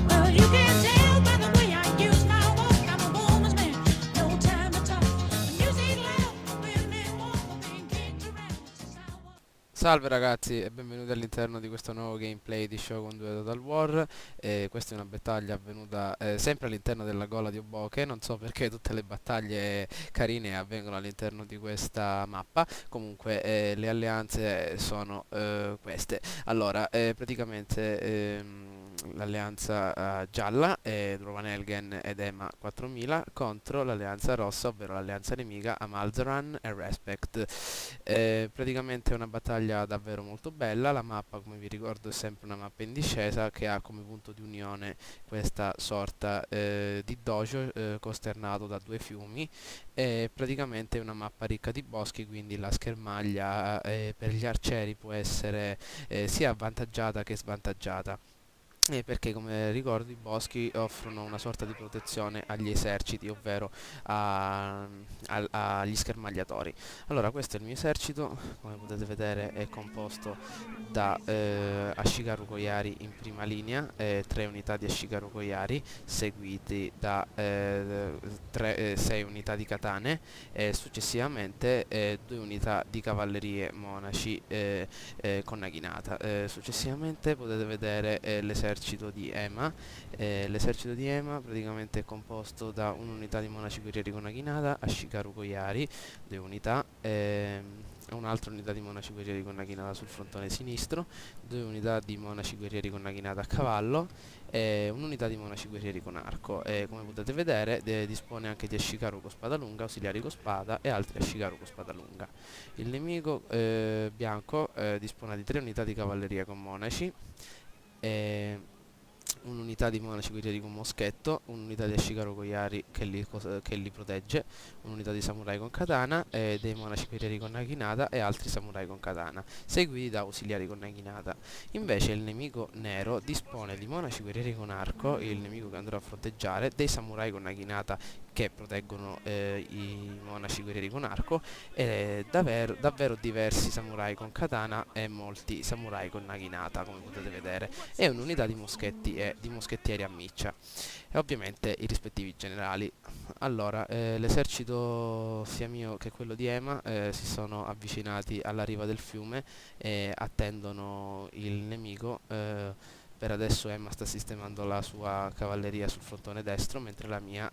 Well, you can tell by the way I use my walk. I'm a woman's man, no time to talk. The music loud, women walk, being kicked around since I was. Salve ragazzi e benvenuti all'interno di questo nuovo gameplay di Shogun 2 Total War. Questa è una battaglia avvenuta sempre all'interno della gola di Oboke. Non so perché tutte le battaglie carine avvengono all'interno di questa mappa. Comunque le alleanze sono queste. Allora, praticamente l'alleanza gialla è Drovanelgen ed Ema 4000 contro l'alleanza rossa, ovvero l'alleanza nemica Amalzaran e Respect. Praticamente è una battaglia davvero molto bella. La mappa, come vi ricordo, è sempre una mappa in discesa che ha come punto di unione questa sorta di dojo costernato da due fiumi. E praticamente è una mappa ricca di boschi, quindi la schermaglia per gli arcieri può essere sia avvantaggiata che svantaggiata. Perché come ricordo i boschi offrono una sorta di protezione agli eserciti, ovvero agli schermagliatori. Allora, questo è il mio esercito, come potete vedere è composto da Ashikaru Koyari in prima linea, 3 unità di Ashikaru Koyari, seguiti da 6 unità di katane, e successivamente 2 unità di cavallerie monaci con Naginata. Successivamente potete vedere l'esercito di Ema. L'esercito di Ema praticamente è composto da un'unità di monaci guerrieri con Naginata, Ashikaru Koyari, 2 unità, un'altra unità di monaci guerrieri con Naginata sul frontone sinistro, 2 unità di monaci guerrieri con Naginata a cavallo e un'unità di monaci guerrieri con arco. Come potete vedere dispone anche di Ashikaru con spada lunga, ausiliari con spada e altri Ashikaru con spada lunga. Il nemico bianco dispone di 3 unità di cavalleria con monaci, e un'unità di monaci guerrieri con moschetto, un'unità di Ashikaru Koyari che li protegge, un'unità di samurai con katana, dei monaci guerrieri con naginata e altri samurai con katana, seguiti da ausiliari con naginata. Invece il nemico nero dispone di monaci guerrieri con arco, il nemico che andrò a fronteggiare, dei samurai con naginata che proteggono i monaci guerrieri con arco, e davvero diversi samurai con katana e molti samurai con naginata, come potete vedere, e un'unità di moschetti e di moschettieri a miccia, e ovviamente i rispettivi generali. Allora, l'esercito sia mio che quello di Ema si sono avvicinati alla riva del fiume e attendono il nemico. Per adesso Emma sta sistemando la sua cavalleria sul frontone destro, mentre la mia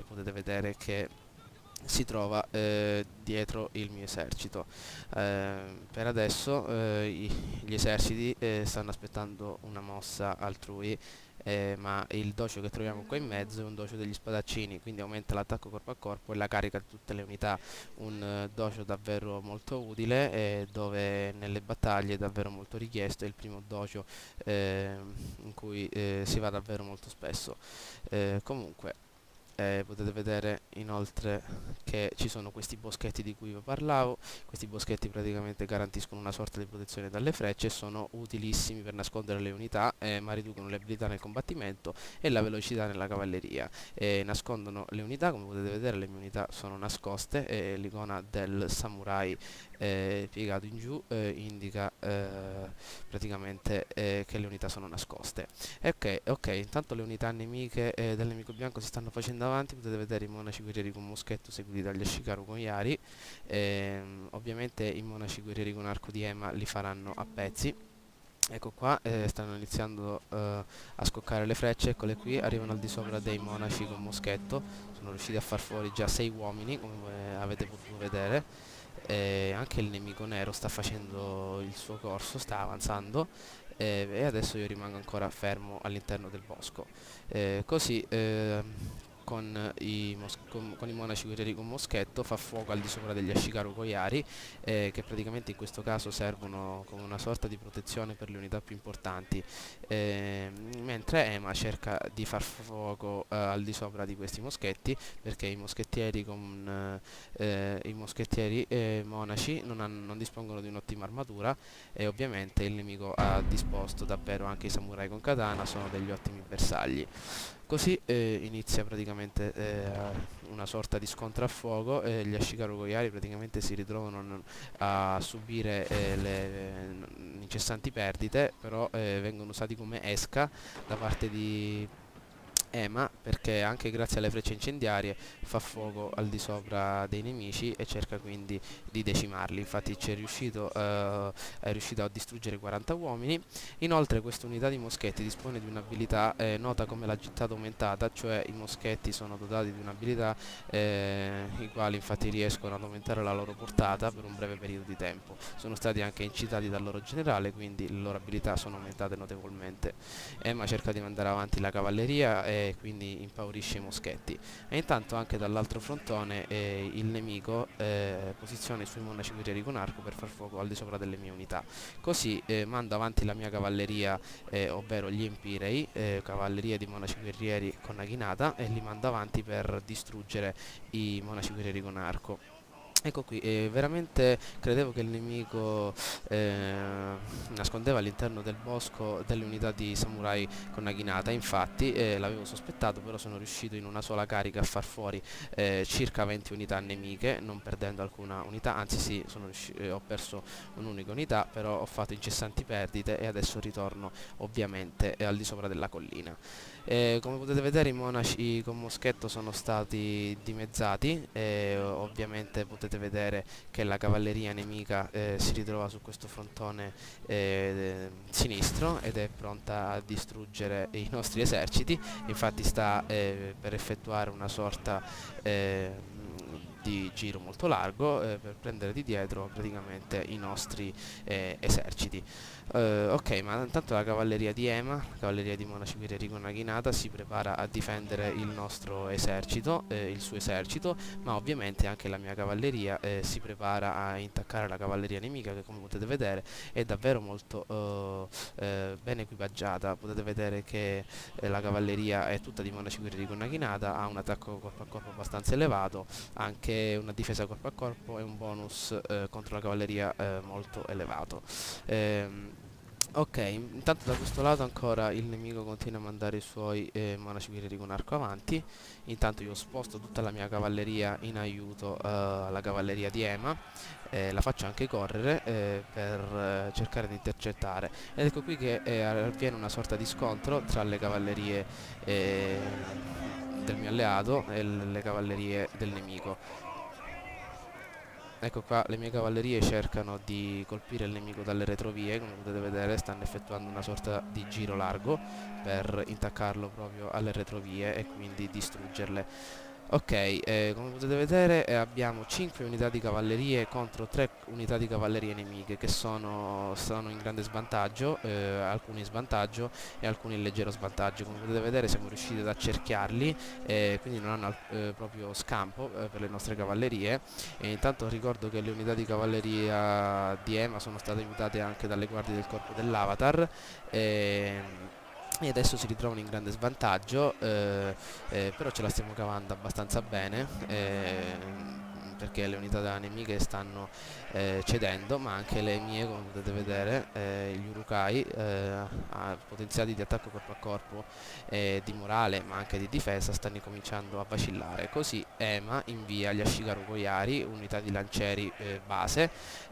potete vedere che si trova dietro il mio esercito. Per adesso gli eserciti stanno aspettando una mossa altrui, ma il dojo che troviamo qua in mezzo è un dojo degli spadaccini, quindi aumenta l'attacco corpo a corpo e la carica di tutte le unità. Un dojo davvero molto utile, dove nelle battaglie è davvero molto richiesto. È il primo dojo in cui si va davvero molto spesso. Comunque potete vedere inoltre che ci sono questi boschetti di cui vi parlavo. Questi boschetti praticamente garantiscono una sorta di protezione dalle frecce, sono utilissimi per nascondere le unità, ma riducono le abilità nel combattimento e la velocità nella cavalleria. Nascondono le unità, come potete vedere le mie unità sono nascoste, e l'icona del samurai piegato in giù indica praticamente che le unità sono nascoste. Ok, intanto le unità nemiche del nemico bianco si stanno facendo avanti. Potete vedere i monaci guerrieri con moschetto seguiti dagli Ashikaru con Yari. Ovviamente i monaci guerrieri con arco di Ema li faranno a pezzi. Ecco qua, stanno iniziando a scoccare le frecce, eccole qui, arrivano al di sopra dei monaci con moschetto. Sono riusciti a far fuori già 6 uomini, come avete potuto vedere. Anche il nemico nero sta facendo il suo corso, sta avanzando, e adesso io rimango ancora fermo all'interno del bosco. Così con i monaci guerrieri con moschetto fa fuoco al di sopra degli Ashikaru Koyari, che praticamente in questo caso servono come una sorta di protezione per le unità più importanti, mentre Ema cerca di far fuoco al di sopra di questi moschetti, perché i moschettieri monaci non dispongono di un'ottima armatura, e ovviamente il nemico ha disposto davvero anche i samurai con katana, sono degli ottimi bersagli. Così inizia praticamente una sorta di scontro a fuoco e gli Ashikaru Goyari praticamente si ritrovano a subire incessanti perdite, però vengono usati come esca da parte di Ema, perché anche grazie alle frecce incendiarie fa fuoco al di sopra dei nemici e cerca quindi di decimarli. Infatti è riuscito a distruggere 40 uomini. Inoltre questa unità di moschetti dispone di un'abilità nota come la gittata aumentata, cioè i moschetti sono dotati di un'abilità i quali infatti riescono ad aumentare la loro portata per un breve periodo di tempo. Sono stati anche incitati dal loro generale, quindi le loro abilità sono aumentate notevolmente. Emma cerca di mandare avanti la cavalleria e quindi impaurisce i moschetti. E intanto anche dall'altro frontone il nemico posiziona i suoi monaci guerrieri con arco per far fuoco al di sopra delle mie unità. Così mando avanti la mia cavalleria, ovvero gli Empirei, cavalleria di monaci guerrieri con naginata, e li mando avanti per distruggere i monaci guerrieri con arco. Ecco qui, veramente credevo che il nemico nascondeva all'interno del bosco delle unità di samurai con naginata, infatti l'avevo sospettato, però sono riuscito in una sola carica a far fuori circa 20 unità nemiche, non perdendo alcuna unità, anzi sì, ho perso un'unica unità, però ho fatto incessanti perdite e adesso ritorno ovviamente al di sopra della collina. Come potete vedere i monaci con moschetto sono stati dimezzati e ovviamente potete vedere che la cavalleria nemica si ritrova su questo frontone sinistro ed è pronta a distruggere i nostri eserciti. Infatti sta per effettuare una sorta di giro molto largo per prendere di dietro praticamente i nostri eserciti. Ok, ma intanto la cavalleria di Ema, la cavalleria di monaci guerrieri con naginata, si prepara a difendere il nostro esercito, il suo esercito, ma ovviamente anche la mia cavalleria si prepara a intaccare la cavalleria nemica, che come potete vedere è davvero molto ben equipaggiata. Potete vedere che la cavalleria è tutta di monaci guerrieri con naginata, ha un attacco corpo a corpo abbastanza elevato, anche una difesa corpo a corpo e un bonus contro la cavalleria molto elevato. Ok, intanto da questo lato ancora il nemico continua a mandare i suoi monaci guerrieri con arco avanti. Intanto io sposto tutta la mia cavalleria in aiuto alla cavalleria di Ema, la faccio anche correre per cercare di intercettare. Ed ecco qui che avviene una sorta di scontro tra le cavallerie del mio alleato e le cavallerie del nemico. Ecco qua, le mie cavallerie cercano di colpire il nemico dalle retrovie, come potete vedere stanno effettuando una sorta di giro largo per intaccarlo proprio alle retrovie e quindi distruggerle. Ok, come potete vedere abbiamo 5 unità di cavallerie contro 3 unità di cavallerie nemiche che sono in grande svantaggio, alcuni in svantaggio e alcuni in leggero svantaggio. Come potete vedere siamo riusciti ad accerchiarli, quindi non hanno proprio scampo per le nostre cavallerie. E intanto ricordo che le unità di cavalleria di Ema sono state aiutate anche dalle guardie del corpo dell'Avatar. E adesso si ritrovano in grande svantaggio, però ce la stiamo cavando abbastanza bene, perché le unità nemiche stanno cedendo, ma anche le mie, come potete vedere, gli Urukai potenziati di attacco corpo a corpo, di morale ma anche di difesa, stanno cominciando a vacillare. Così Ema invia gli Ashikaru Goyari, unità di lancieri base,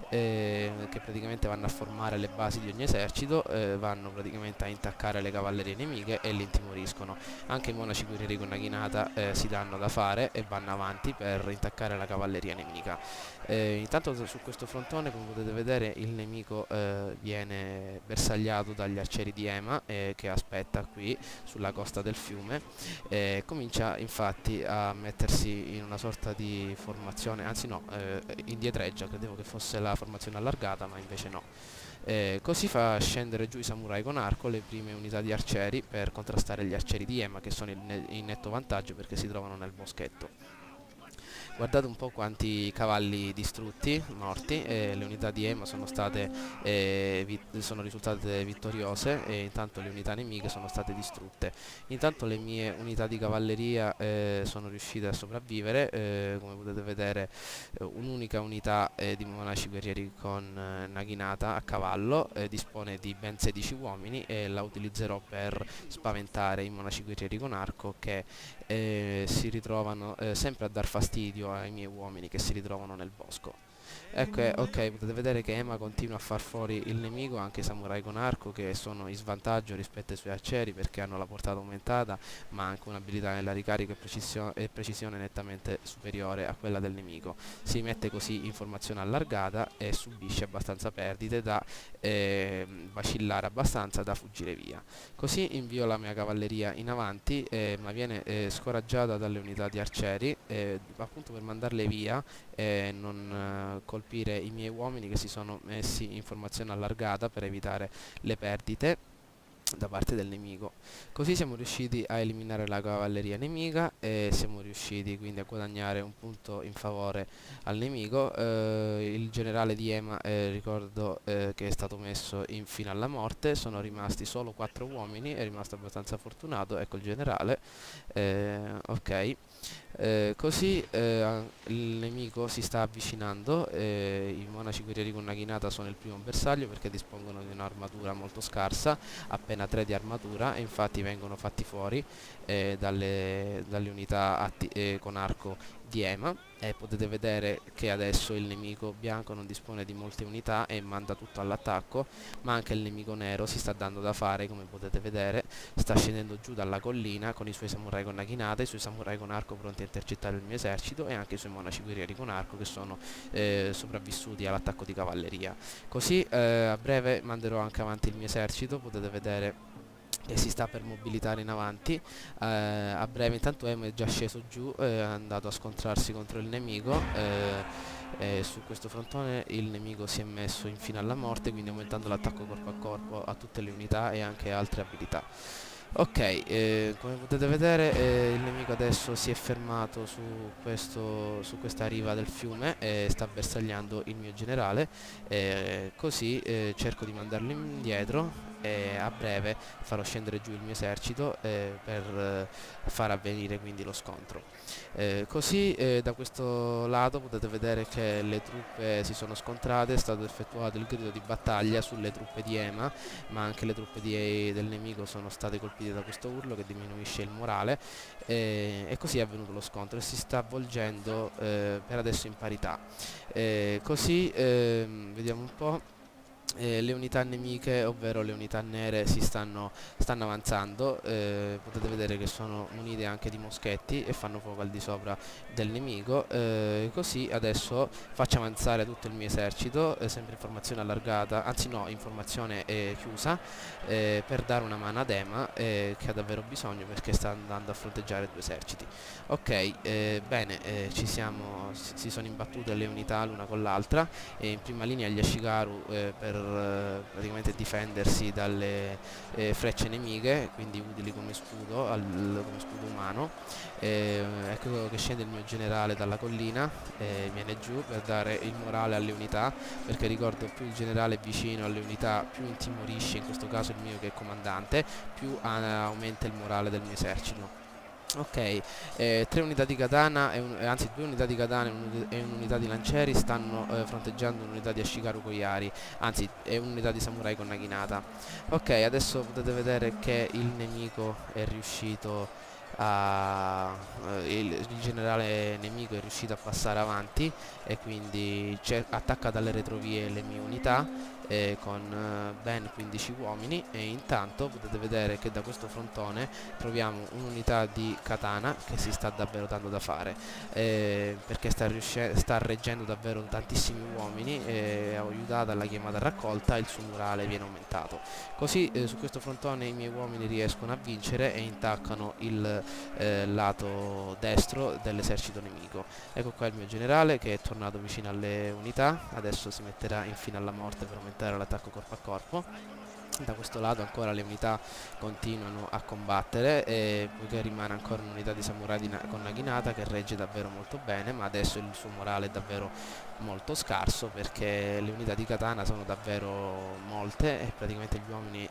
che praticamente vanno a formare le basi di ogni esercito, vanno praticamente a intaccare le cavallerie nemiche e li intimoriscono. Anche i monaci guerrieri con naginata si danno da fare e vanno avanti per intaccare la cavalleria nemica. Intanto su questo frontone, come potete vedere, il nemico viene bersagliato dagli arcieri di Ema, che aspetta qui sulla costa del fiume. Comincia infatti a mettersi in una sorta di formazione, anzi no, indietreggia, credevo che fosse la formazione allargata, ma invece no. Così fa scendere giù i samurai con arco, le prime unità di arcieri, per contrastare gli arcieri di Ema, che sono in netto vantaggio perché si trovano nel boschetto. Guardate un po' quanti cavalli distrutti, morti, e le unità di EMA sono risultate vittoriose e intanto le unità nemiche sono state distrutte. Intanto le mie unità di cavalleria sono riuscite a sopravvivere, come potete vedere un'unica unità di monaci guerrieri con Naginata a cavallo dispone di ben 16 uomini e la utilizzerò per spaventare i monaci guerrieri con arco che si ritrovano sempre a dar fastidio ai miei uomini che si ritrovano nel bosco. Ecco, ok, potete vedere che Ema continua a far fuori il nemico, anche i samurai con arco che sono in svantaggio rispetto ai suoi arcieri perché hanno la portata aumentata, ma anche un'abilità nella ricarica e precisione nettamente superiore a quella del nemico. Si mette così in formazione allargata e subisce abbastanza perdite da vacillare abbastanza da fuggire via. Così invio la mia cavalleria in avanti, ma viene scoraggiata dalle unità di arcieri, appunto per mandarle via e non colpire i miei uomini che si sono messi in formazione allargata per evitare le perdite da parte del nemico. Così siamo riusciti a eliminare la cavalleria nemica e siamo riusciti quindi a guadagnare un punto in favore al nemico. Il generale di Ema ricordo che è stato messo fino alla morte, sono rimasti solo 4 uomini, è rimasto abbastanza fortunato, ecco il generale. Ok. Così il nemico si sta avvicinando, i monaci guerrieri con Naginata sono il primo bersaglio perché dispongono di un'armatura molto scarsa, appena 3 di armatura, e infatti vengono fatti fuori dalle unità con arco di Ema, e potete vedere che adesso il nemico bianco non dispone di molte unità e manda tutto all'attacco, ma anche il nemico nero si sta dando da fare, come potete vedere, sta scendendo giù dalla collina con i suoi samurai con Naginata, i suoi samurai con arco pronti a intercettare il mio esercito e anche i suoi monaci guerrieri con arco che sono sopravvissuti all'attacco di cavalleria. Così a breve manderò anche avanti il mio esercito, potete vedere che si sta per mobilitare in avanti. A breve intanto Emo è già sceso giù, è andato a scontrarsi contro il nemico. Su questo frontone il nemico si è messo fino alla morte, quindi aumentando l'attacco corpo a corpo a tutte le unità e anche altre abilità. Ok, come potete vedere il nemico adesso si è fermato su questa riva del fiume e sta bersagliando il mio generale, così cerco di mandarlo indietro e a breve farò scendere giù il mio esercito per far avvenire quindi lo scontro. Così da questo lato potete vedere che le truppe si sono scontrate, è stato effettuato il grido di battaglia sulle truppe di Ema, ma anche le truppe del nemico sono state colpite da questo urlo che diminuisce il morale, e così è avvenuto lo scontro e si sta avvolgendo per adesso in parità. Così vediamo un po'. Le unità nemiche, ovvero le unità nere, stanno avanzando, potete vedere che sono munite anche di moschetti e fanno fuoco al di sopra del nemico. Così adesso faccio avanzare tutto il mio esercito, sempre in formazione allargata, anzi no, in formazione chiusa, per dare una mano ad Ema che ha davvero bisogno perché sta andando a fronteggiare 2 eserciti. Ok, bene, si sono imbattute le unità l'una con l'altra e in prima linea gli Ashigaru per praticamente difendersi dalle frecce nemiche, quindi utili come scudo, come scudo umano. Ecco che scende il mio generale dalla collina, viene giù per dare il morale alle unità, perché ricordo più il generale è vicino alle unità più intimorisce, in questo caso il mio che è comandante, più aumenta il morale del mio esercito. Ok, 3 unità di katana, anzi 2 unità di katana e un'unità di lancieri stanno fronteggiando un'unità di Ashigaru Koyari, anzi è un'unità di samurai con Naginata. Ok, adesso potete vedere che il nemico è riuscito il generale nemico è riuscito a passare avanti e quindi attacca dalle retrovie le mie unità con ben 15 uomini, e intanto potete vedere che da questo frontone troviamo un'unità di katana che si sta davvero dando da fare, perché sta reggendo davvero tantissimi uomini e aiutata dalla chiamata a raccolta il suo morale viene aumentato. Così su questo frontone i miei uomini riescono a vincere e intaccano il lato destro dell'esercito nemico. Ecco qua il mio generale che è tornato vicino alle unità, adesso si metterà infine alla morte per aumentare l'attacco corpo a corpo. Da questo lato ancora le unità continuano a combattere, poiché rimane ancora un'unità di samurai con Naginata che regge davvero molto bene, ma adesso il suo morale è davvero molto scarso perché le unità di Katana sono davvero molte e praticamente gli uomini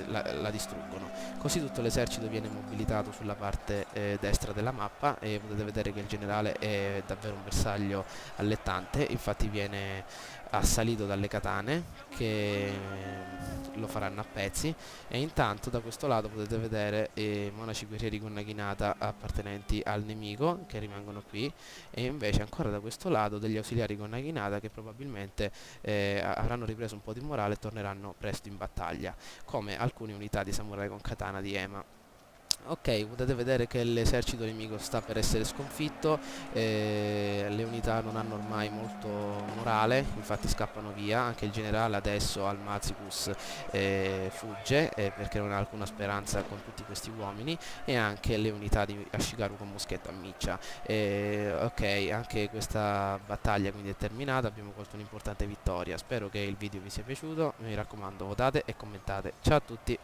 la distruggono. Così tutto l'esercito viene mobilitato sulla parte destra della mappa e potete vedere che il generale è davvero un bersaglio allettante, infatti viene assalito dalle katane che lo faranno a pezzi, e intanto da questo lato potete vedere i monaci guerrieri con Naginata appartenenti al nemico che rimangono qui, e invece ancora da questo lato degli ausiliari con Naginata che probabilmente avranno ripreso un po' di morale e torneranno presto in battaglia, come alcune unità di samurai con katana di Ema. Ok, potete vedere che l'esercito nemico sta per essere sconfitto, le unità non hanno ormai molto morale, infatti scappano via, anche il generale adesso al Mazicus fugge perché non ha alcuna speranza con tutti questi uomini, e anche le unità di Ashigaru con moschetto a miccia. Ok, anche questa battaglia quindi è terminata, abbiamo colto un'importante vittoria, spero che il video vi sia piaciuto, mi raccomando votate e commentate, ciao a tutti!